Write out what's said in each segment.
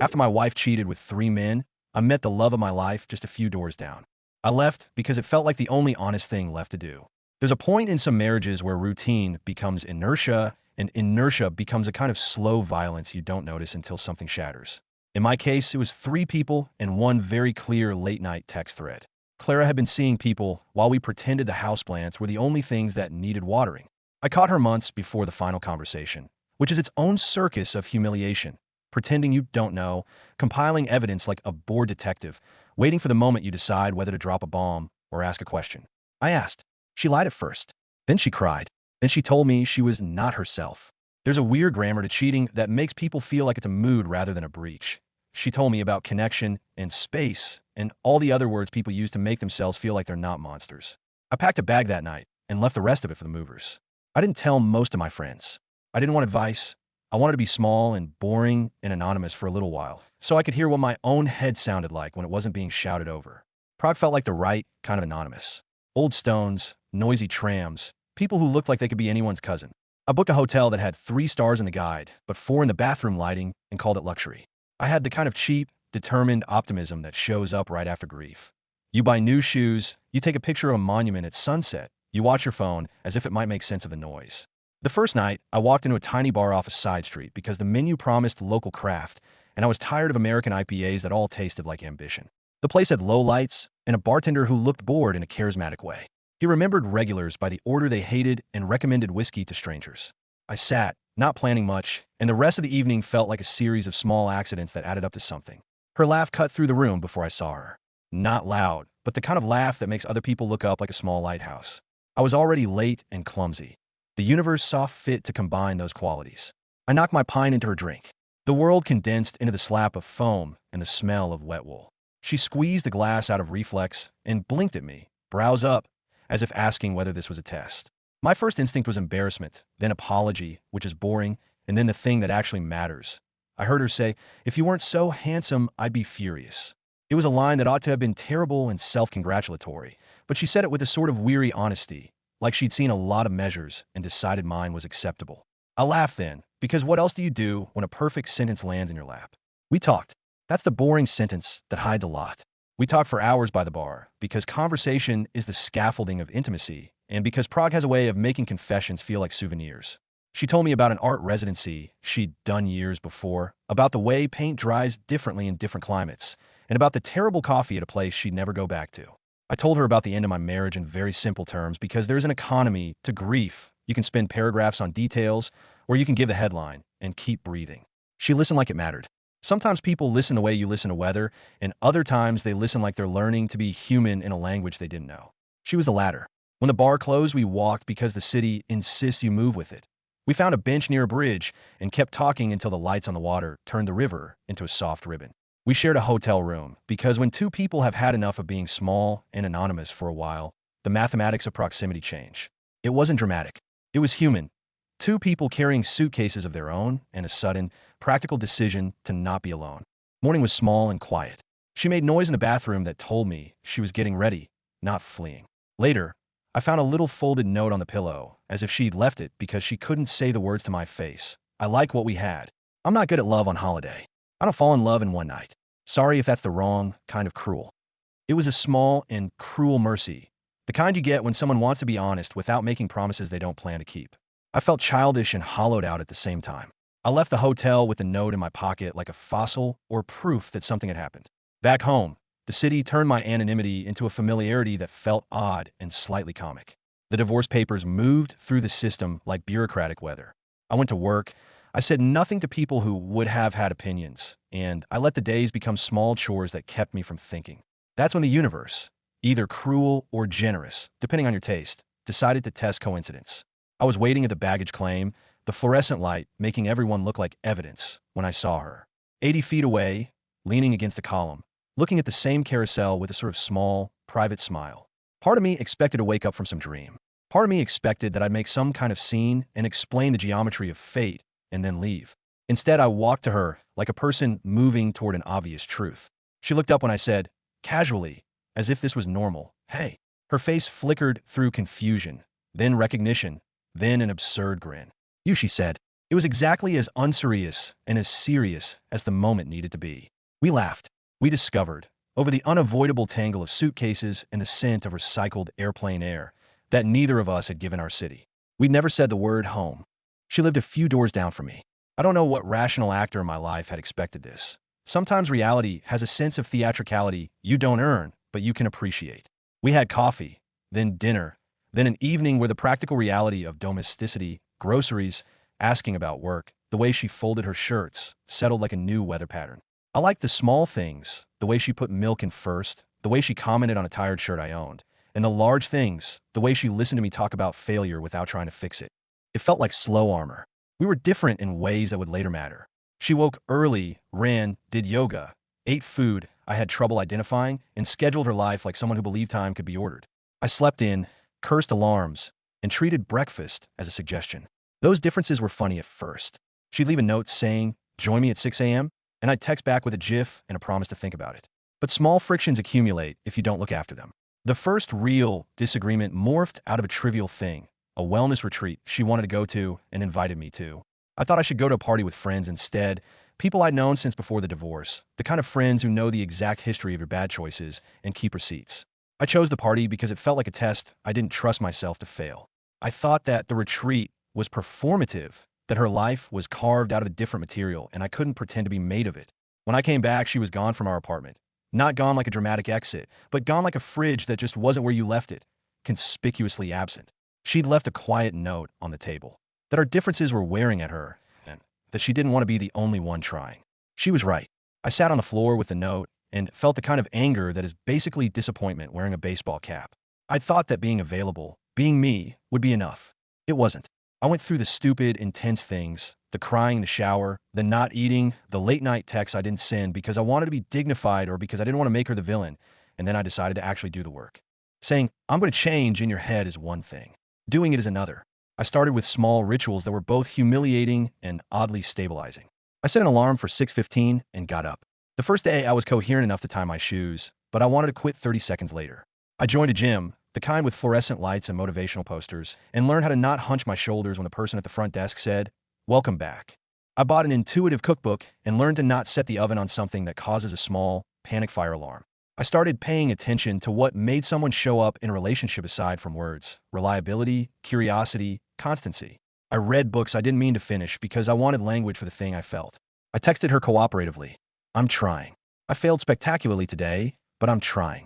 After my wife cheated with 3 men, I met the love of my life just a few doors down. I left because it felt like the only honest thing left to do. There's a point in some marriages where routine becomes inertia, and inertia becomes a kind of slow violence you don't notice until something shatters. In my case, it was 3 people and one very clear late-night text thread. Clara had been seeing people while we pretended the houseplants were the only things that needed watering. I caught her months before the final conversation, which is its own circus of humiliation. Pretending you don't know, compiling evidence like a bored detective, waiting for the moment you decide whether to drop a bomb or ask a question. I asked. She lied at first. Then she cried. Then she told me she was not herself. There's a weird grammar to cheating that makes people feel like it's a mood rather than a breach. She told me about connection and space and all the other words people use to make themselves feel like they're not monsters. I packed a bag that night and left the rest of it for the movers. I didn't tell most of my friends. I didn't want advice. I wanted to be small and boring and anonymous for a little while, so I could hear what my own head sounded like when it wasn't being shouted over. Prague felt like the right kind of anonymous. Old stones, noisy trams, people who looked like they could be anyone's cousin. I booked a hotel that had 3 stars in the guide, but 4 in the bathroom lighting, and called it luxury. I had the kind of cheap, determined optimism that shows up right after grief. You buy new shoes, you take a picture of a monument at sunset, you watch your phone as if it might make sense of the noise. The first night, I walked into a tiny bar off a side street because the menu promised local craft, and I was tired of American IPAs that all tasted like ambition. The place had low lights and a bartender who looked bored in a charismatic way. He remembered regulars by the order they hated and recommended whiskey to strangers. I sat, not planning much, and the rest of the evening felt like a series of small accidents that added up to something. Her laugh cut through the room before I saw her. Not loud, but the kind of laugh that makes other people look up like a small lighthouse. I was already late and clumsy. The universe saw fit to combine those qualities. I knocked my pint into her drink. The world condensed into the slap of foam and the smell of wet wool. She squeezed the glass out of reflex and blinked at me, brows up, as if asking whether this was a test. My first instinct was embarrassment, then apology, which is boring, and then the thing that actually matters. I heard her say, "If you weren't so handsome, I'd be furious." It was a line that ought to have been terrible and self-congratulatory, but she said it with a sort of weary honesty, like she'd seen a lot of measures and decided mine was acceptable. I laughed then, because what else do you do when a perfect sentence lands in your lap? We talked. That's the boring sentence that hides a lot. We talked for hours by the bar, because conversation is the scaffolding of intimacy, and because Prague has a way of making confessions feel like souvenirs. She told me about an art residency she'd done years before, about the way paint dries differently in different climates, and about the terrible coffee at a place she'd never go back to. I told her about the end of my marriage in very simple terms because there's an economy to grief. You can spend paragraphs on details, or you can give the headline and keep breathing. She listened like it mattered. Sometimes people listen the way you listen to weather, and other times they listen like they're learning to be human in a language they didn't know. She was the latter. When the bar closed, we walked because the city insists you move with it. We found a bench near a bridge and kept talking until the lights on the water turned the river into a soft ribbon. We shared a hotel room because when 2 people have had enough of being small and anonymous for a while, the mathematics of proximity change. It wasn't dramatic. It was human. 2 people carrying suitcases of their own and a sudden, practical decision to not be alone. Morning was small and quiet. She made noise in the bathroom that told me she was getting ready, not fleeing. Later, I found a little folded note on the pillow, as if she'd left it because she couldn't say the words to my face. I like what we had. I'm not good at love on holiday. I don't fall in love in one night. Sorry if that's the wrong kind of cruel. It was a small and cruel mercy, the kind you get when someone wants to be honest without making promises they don't plan to keep. I felt childish and hollowed out at the same time. I left the hotel with a note in my pocket like a fossil or proof that something had happened. Back home, the city turned my anonymity into a familiarity that felt odd and slightly comic. The divorce papers moved through the system like bureaucratic weather. I went to work. I said nothing to people who would have had opinions, and I let the days become small chores that kept me from thinking. That's when the universe, either cruel or generous, depending on your taste, decided to test coincidence. I was waiting at the baggage claim, the fluorescent light making everyone look like evidence, when I saw her. 80 feet away, leaning against a column, looking at the same carousel with a sort of small, private smile. Part of me expected to wake up from some dream. Part of me expected that I'd make some kind of scene and explain the geometry of fate and then leave. Instead, I walked to her like a person moving toward an obvious truth. She looked up when I said, casually, as if this was normal, "Hey." Her face flickered through confusion, then recognition, then an absurd grin. "You," she said. It was exactly as unserious and as serious as the moment needed to be. We laughed. We discovered, over the unavoidable tangle of suitcases and the scent of recycled airplane air, that neither of us had given our city. We'd never said the word home. She lived a few doors down from me. I don't know what rational actor in my life had expected this. Sometimes reality has a sense of theatricality you don't earn, but you can appreciate. We had coffee, then dinner, then an evening where the practical reality of domesticity, groceries, asking about work, the way she folded her shirts, settled like a new weather pattern. I liked the small things, the way she put milk in first, the way she commented on a tired shirt I owned, and the large things, the way she listened to me talk about failure without trying to fix it. It felt like slow armor. We were different in ways that would later matter. She woke early, ran, did yoga, ate food I had trouble identifying, and scheduled her life like someone who believed time could be ordered. I slept in, cursed alarms, and treated breakfast as a suggestion. Those differences were funny at first. She'd leave a note saying, "Join me at 6 a.m., and I'd text back with a GIF and a promise to think about it. But small frictions accumulate if you don't look after them. The first real disagreement morphed out of a trivial thing, a wellness retreat she wanted to go to and invited me to. I thought I should go to a party with friends instead, people I'd known since before the divorce, the kind of friends who know the exact history of your bad choices and keep receipts. I chose the party because it felt like a test I didn't trust myself to fail. I thought that the retreat was performative, that her life was carved out of a different material and I couldn't pretend to be made of it. When I came back, she was gone from our apartment. Not gone like a dramatic exit, but gone like a fridge that just wasn't where you left it, conspicuously absent. She'd left a quiet note on the table, that our differences were wearing at her, and that she didn't want to be the only one trying. She was right. I sat on the floor with the note and felt the kind of anger that is basically disappointment wearing a baseball cap. I'd thought that being available, being me, would be enough. It wasn't. I went through the stupid, intense things, the crying in the shower, the not eating, the late-night texts I didn't send because I wanted to be dignified or because I didn't want to make her the villain, and then I decided to actually do the work. Saying, "I'm going to change" in your head is one thing. Doing it is another. I started with small rituals that were both humiliating and oddly stabilizing. I set an alarm for 6:15 and got up. The first day I was coherent enough to tie my shoes, but I wanted to quit 30 seconds later. I joined a gym, the kind with fluorescent lights and motivational posters, and learned how to not hunch my shoulders when the person at the front desk said, "Welcome back." I bought an intuitive cookbook and learned to not set the oven on something that causes a small, panic fire alarm. I started paying attention to what made someone show up in a relationship aside from words: reliability, curiosity, constancy. I read books I didn't mean to finish because I wanted language for the thing I felt. I texted her cooperatively, "I'm trying. I failed spectacularly today, but I'm trying."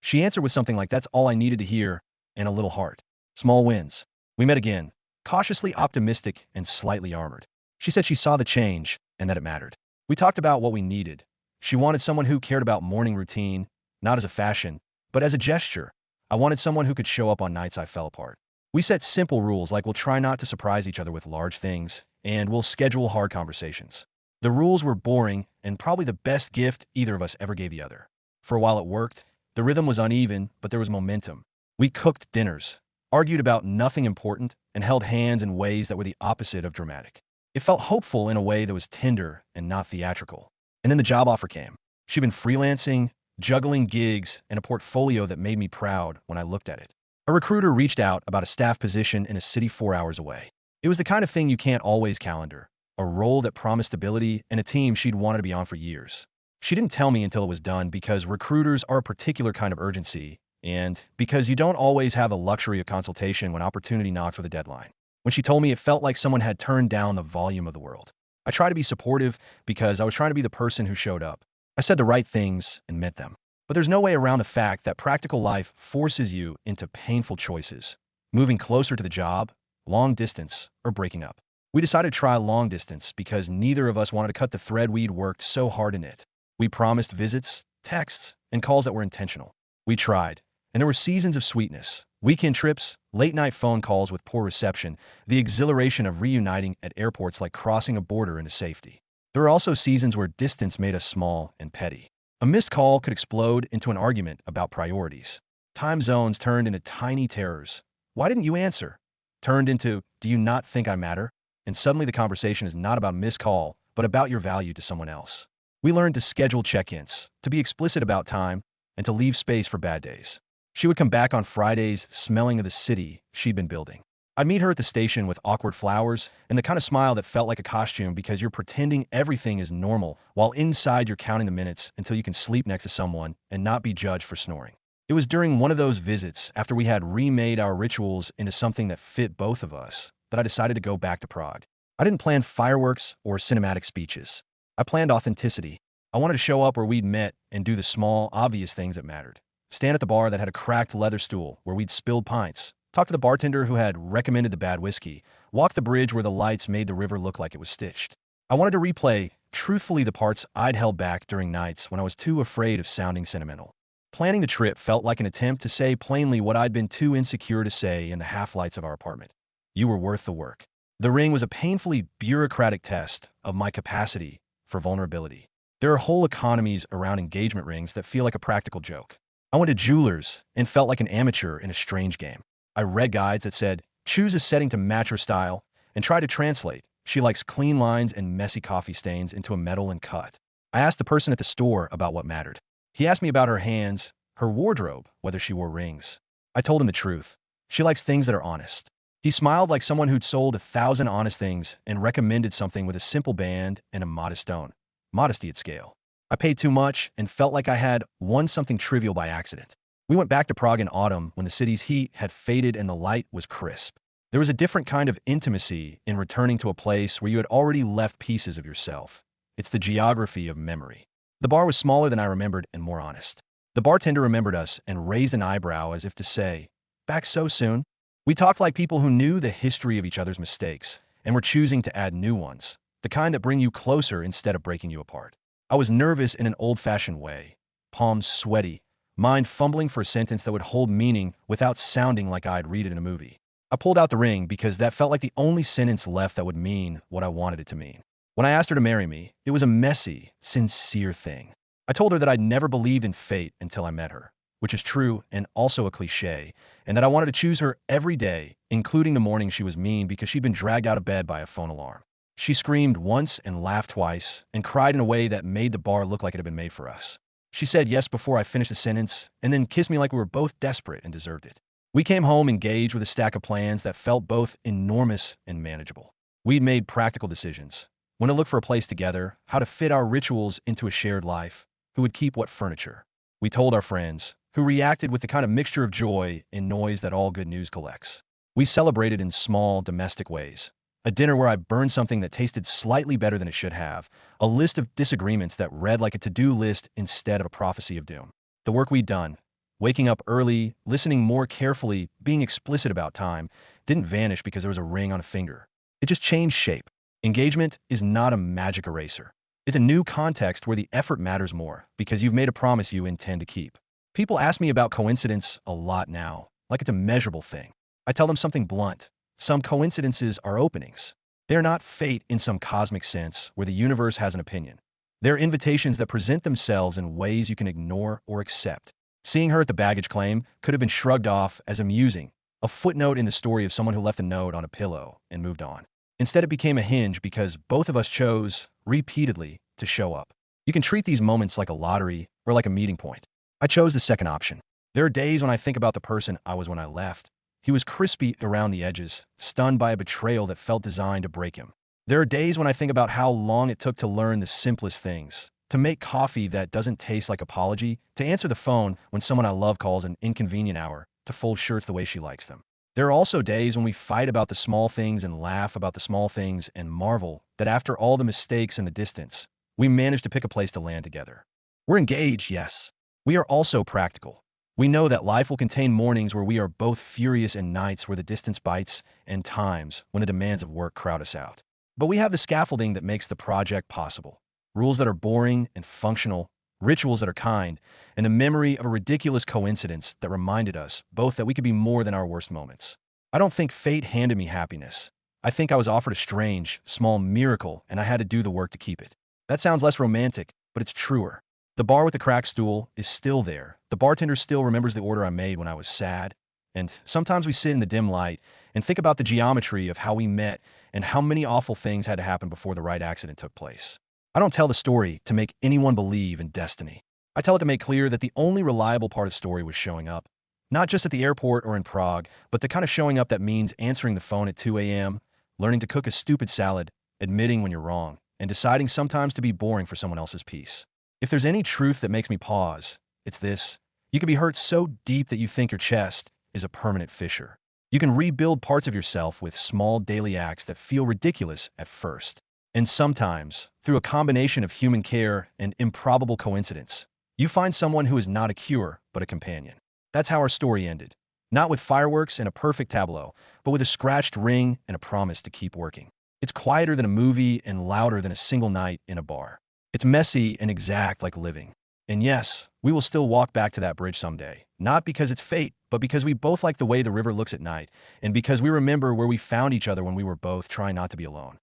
She answered with something like, "That's all I needed to hear," and a little heart. Small wins. We met again, cautiously optimistic and slightly armored. She said she saw the change and that it mattered. We talked about what we needed. She wanted someone who cared about morning routine, not as a fashion, but as a gesture. I wanted someone who could show up on nights I fell apart. We set simple rules like we'll try not to surprise each other with large things, and we'll schedule hard conversations. The rules were boring and probably the best gift either of us ever gave the other. For a while it worked. The rhythm was uneven, but there was momentum. We cooked dinners, argued about nothing important, and held hands in ways that were the opposite of dramatic. It felt hopeful in a way that was tender and not theatrical. And then the job offer came. She'd been freelancing, juggling gigs, and a portfolio that made me proud when I looked at it. A recruiter reached out about a staff position in a city 4 hours away. It was the kind of thing you can't always calendar, a role that promised stability and a team she'd wanted to be on for years. She didn't tell me until it was done because recruiters are a particular kind of urgency, and because you don't always have the luxury of consultation when opportunity knocks with a deadline. When she told me, it felt like someone had turned down the volume of the world. I tried to be supportive because I was trying to be the person who showed up. I said the right things and meant them. But there's no way around the fact that practical life forces you into painful choices. Moving closer to the job, long distance, or breaking up. We decided to try long distance because neither of us wanted to cut the thread we'd worked so hard in it. We promised visits, texts, and calls that were intentional. We tried, and there were seasons of sweetness. Weekend trips, late-night phone calls with poor reception, the exhilaration of reuniting at airports like crossing a border into safety. There were also seasons where distance made us small and petty. A missed call could explode into an argument about priorities. Time zones turned into tiny terrors. "Why didn't you answer?" Turned into, "Do you not think I matter?" And suddenly the conversation is not about missed call, but about your value to someone else. We learned to schedule check-ins, to be explicit about time, and to leave space for bad days. She would come back on Fridays smelling of the city she'd been building. I'd meet her at the station with awkward flowers and the kind of smile that felt like a costume because you're pretending everything is normal while inside you're counting the minutes until you can sleep next to someone and not be judged for snoring. It was during one of those visits, after we had remade our rituals into something that fit both of us, that I decided to go back to Prague. I didn't plan fireworks or cinematic speeches. I planned authenticity. I wanted to show up where we'd met and do the small, obvious things that mattered. Stand at the bar that had a cracked leather stool where we'd spilled pints. Talk to the bartender who had recommended the bad whiskey. Walk the bridge where the lights made the river look like it was stitched. I wanted to replay, truthfully, the parts I'd held back during nights when I was too afraid of sounding sentimental. Planning the trip felt like an attempt to say plainly what I'd been too insecure to say in the half-lights of our apartment. You were worth the work. The ring was a painfully bureaucratic test of my capacity for vulnerability. There are whole economies around engagement rings that feel like a practical joke. I went to jewelers and felt like an amateur in a strange game. I read guides that said, choose a setting to match her style, and tried to translate. She likes clean lines and messy coffee stains into a metal and cut. I asked the person at the store about what mattered. He asked me about her hands, her wardrobe, whether she wore rings. I told him the truth. She likes things that are honest. He smiled like someone who'd sold 1,000 honest things and recommended something with a simple band and a modest stone. Modesty at scale. I paid too much and felt like I had won something trivial by accident. We went back to Prague in autumn when the city's heat had faded and the light was crisp. There was a different kind of intimacy in returning to a place where you had already left pieces of yourself. It's the geography of memory. The bar was smaller than I remembered and more honest. The bartender remembered us and raised an eyebrow as if to say, back so soon? We talked like people who knew the history of each other's mistakes and were choosing to add new ones, the kind that bring you closer instead of breaking you apart. I was nervous in an old-fashioned way, palms sweaty, mind fumbling for a sentence that would hold meaning without sounding like I'd read it in a movie. I pulled out the ring because that felt like the only sentence left that would mean what I wanted it to mean. When I asked her to marry me, it was a messy, sincere thing. I told her that I'd never believed in fate until I met her, which is true and also a cliche, and that I wanted to choose her every day, including the morning she was mean because she'd been dragged out of bed by a phone alarm. She screamed once and laughed twice and cried in a way that made the bar look like it had been made for us. She said yes before I finished the sentence and then kissed me like we were both desperate and deserved it. We came home engaged with a stack of plans that felt both enormous and manageable. We'd made practical decisions. When to look for a place together, how to fit our rituals into a shared life, who would keep what furniture. We told our friends, who reacted with the kind of mixture of joy and noise that all good news collects. We celebrated in small, domestic ways. A dinner where I burned something that tasted slightly better than it should have. A list of disagreements that read like a to-do list instead of a prophecy of doom. The work we'd done, waking up early, listening more carefully, being explicit about time, didn't vanish because there was a ring on a finger. It just changed shape. Engagement is not a magic eraser. It's a new context where the effort matters more because you've made a promise you intend to keep. People ask me about coincidence a lot now, like it's a measurable thing. I tell them something blunt. Some coincidences are openings. They're not fate in some cosmic sense where the universe has an opinion. They're invitations that present themselves in ways you can ignore or accept. Seeing her at the baggage claim could have been shrugged off as amusing, a footnote in the story of someone who left a note on a pillow and moved on. Instead, it became a hinge because both of us chose, repeatedly, to show up. You can treat these moments like a lottery or like a meeting point. I chose the second option. There are days when I think about the person I was when I left. He was crispy around the edges, stunned by a betrayal that felt designed to break him. There are days when I think about how long it took to learn the simplest things, to make coffee that doesn't taste like apology, to answer the phone when someone I love calls an inconvenient hour, to fold shirts the way she likes them. There are also days when we fight about the small things and laugh about the small things and marvel that after all the mistakes and the distance, we managed to pick a place to land together. We're engaged, yes. We are also practical. We know that life will contain mornings where we are both furious and nights where the distance bites and times when the demands of work crowd us out. But we have the scaffolding that makes the project possible. Rules that are boring and functional, rituals that are kind, and the memory of a ridiculous coincidence that reminded us both that we could be more than our worst moments. I don't think fate handed me happiness. I think I was offered a strange, small miracle, and I had to do the work to keep it. That sounds less romantic, but it's truer. The bar with the cracked stool is still there. The bartender still remembers the order I made when I was sad. And sometimes we sit in the dim light and think about the geometry of how we met and how many awful things had to happen before the right accident took place. I don't tell the story to make anyone believe in destiny. I tell it to make clear that the only reliable part of the story was showing up, Not just at the airport or in Prague, but the kind of showing up that means answering the phone at 2 a.m., learning to cook a stupid salad, admitting when you're wrong, and deciding sometimes to be boring for someone else's peace. If there's any truth that makes me pause, it's this. You can be hurt so deep that you think your chest is a permanent fissure. You can rebuild parts of yourself with small daily acts that feel ridiculous at first. And sometimes, through a combination of human care and improbable coincidence, you find someone who is not a cure, but a companion. That's how our story ended. Not with fireworks and a perfect tableau, but with a scratched ring and a promise to keep working. It's quieter than a movie and louder than a single night in a bar. It's messy and exact like living. And yes, we will still walk back to that bridge someday. Not because it's fate, but because we both like the way the river looks at night, and because we remember where we found each other when we were both trying not to be alone.